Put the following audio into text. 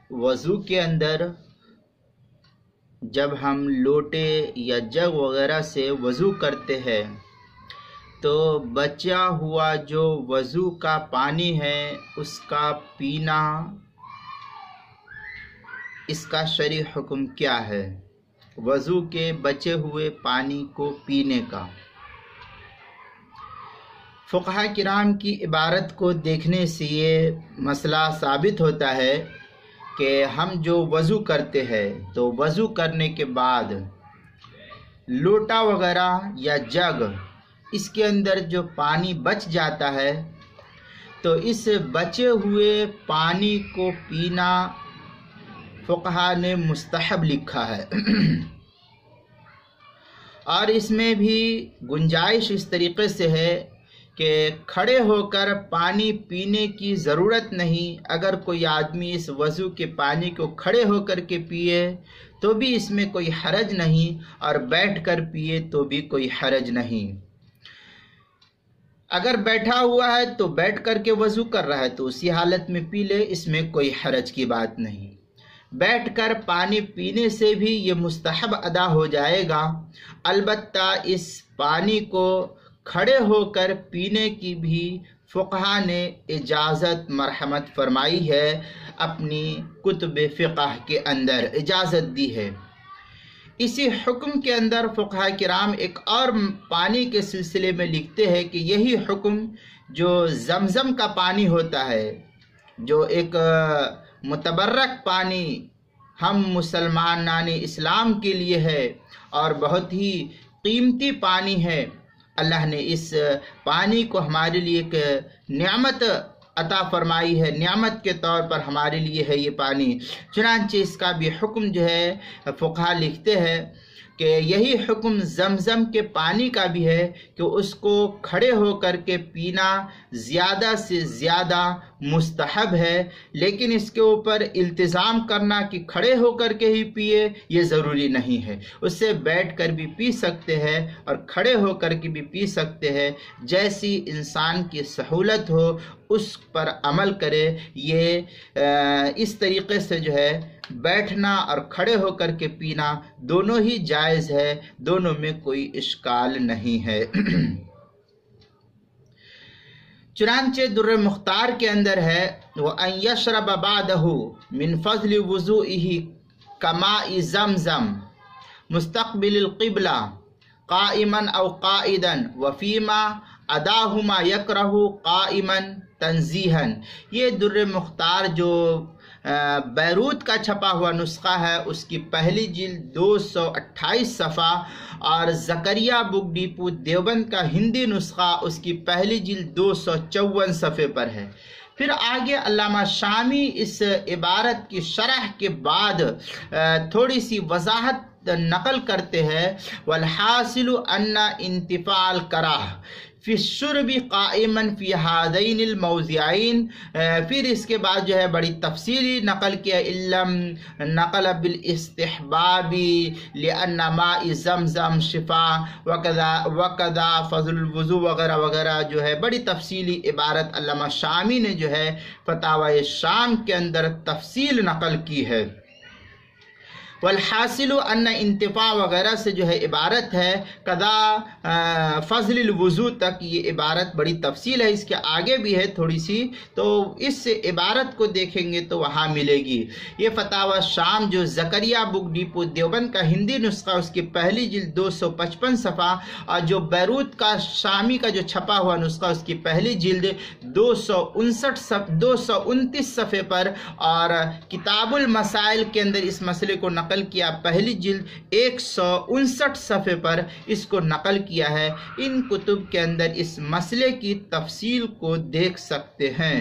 وضو کے اندر جب ہم لوٹے یا جگ وغیرہ سے وضو کرتے ہیں تو بچا ہوا جو وضو کا پانی ہے اس کا پینا، اس کا شرعی حکم کیا ہے؟ وضو کے بچے ہوئے پانی کو پینے کا۔ فقہاء کرام کی عبارت کو دیکھنے سے یہ مسئلہ ثابت ہوتا ہے کہ ہم جو وضو کرتے ہیں تو وضو کرنے کے بعد لوٹا وغیرہ یا جگ اس کے اندر جو پانی بچ جاتا ہے تو اس بچے ہوئے پانی کو پینا فقہاء نے مستحب لکھا ہے۔ اور اس میں بھی گنجائش اس طریقے سے ہے کہ کھڑے ہو کر پانی پینے کی ضرورت نہیں۔ اگر کوئی آدمی اس وضو کے پانی کو کھڑے ہو کر کے پیے تو بھی اس میں کوئی حرج نہیں، اور بیٹھ کر پیے تو بھی کوئی حرج نہیں۔ اگر بیٹھا ہوا ہے تو بیٹھ کر کے وضو کر رہا ہے تو اسی حالت میں پی لے، اس میں کوئی حرج کی بات نہیں۔ بیٹھ کر پانی پینے سے بھی یہ مستحب ادا ہو جائے گا، البتہ اس پانی کو کھڑے ہو کر پینے کی بھی فقہاء نے اجازت مرحمت فرمائی ہے، اپنی کتب فقہ کے اندر اجازت دی ہے۔ اسی حکم کے اندر فقہاء کرام ایک اور پانی کے سلسلے میں لکھتے ہیں کہ یہی حکم جو زمزم کا پانی ہوتا ہے، جو ایک متبرک پانی ہم مسلمانان اسلام کے لیے ہے اور بہت ہی قیمتی پانی ہے، اللہ نے اس پانی کو ہمارے لیے ایک نعمت عطا فرمائی ہے، نعمت کے طور پر ہمارے لیے ہے یہ پانی۔ چنانچہ اس کا بھی حکم جو ہے فقہاء لکھتے ہیں کہ یہی حکم زمزم کے پانی کا بھی ہے کہ اس کو کھڑے ہو کر کے پینا زیادہ سے زیادہ مستحب ہے، لیکن اس کے اوپر التزام کرنا کہ کھڑے ہو کر کے ہی پیے یہ ضروری نہیں ہے۔ اس سے بیٹھ کر بھی پی سکتے ہیں اور کھڑے ہو کر کے بھی پی سکتے ہیں، جیسی انسان کی سہولت ہو اس پر عمل کرے۔ یہ اس طریقے سے جو ہے بیٹھنا اور کھڑے ہو کر کے پینا دونوں ہی جائز ہے، دونوں میں کوئی اشکال نہیں ہے۔ چنانچہ در مختار کے اندر ہے وَأَن يَشْرَبَ بَعْدَهُ مِنْ فَضْلِ وُضُوئِهِ كَمَاءِ زَمْزَمْ مُسْتَقْبِلِ الْقِبْلَةِ قَائِمًا أَوْ قَائِدًا وَفِيمَا أَدَاهُمَا يَكْرَهُ قَائِمًا تنزیحاً۔ یہ در مختار جو بیروت کا چھپا ہوا نسخہ ہے اس کی پہلی جلد 228 صفحہ، اور زکریا بک ڈیپو دیوبند کا ہندی نسخہ اس کی پہلی جلد 254 صفحے پر ہے۔ پھر آگے علامہ شامی اس عبارت کی شرح کے بعد تھوڑی سی وضاحت نقل کرتے ہیں، والحاصل ان انتفاع الکراہ فی الشرب قائما فی ہذین الموضعین۔ پھر اس کے بعد جو ہے بڑی تفصیلی نقل کیا، علم نقل بالاستحباب لأن ماء زمزم شفاء وکذا فضل الوضو وغیرہ وغیرہ، جو ہے بڑی تفصیلی عبارت علامہ شامی نے جو ہے فتاوی شام کے اندر تفصیل نقل کی ہے۔ والحاصل ان انتفاع وغیرہ سے جو ہے عبارت ہے قضا فضل الوضو تک، یہ عبارت بڑی تفصیل ہے، اس کے آگے بھی ہے تھوڑی سی، تو اس عبارت کو دیکھیں گے تو وہاں ملے گی۔ یہ فتاوی شام جو زکریا بک ڈیپو دیوبند کا ہندی نسخہ اس کی پہلی جلد 255 صفحہ، اور جو بیروت کا شامی کا جو چھپا ہوا نسخہ اس کی پہلی جلد 229 صفحے پر، اور کتاب المسائل کے اندر اس مسئلے کو نقل کیا پہلی جلد 159 صفحے پر اس کو نقل کیا ہے۔ ان کتب کے اندر اس مسئلے کی تفصیل کو دیکھ سکتے ہیں۔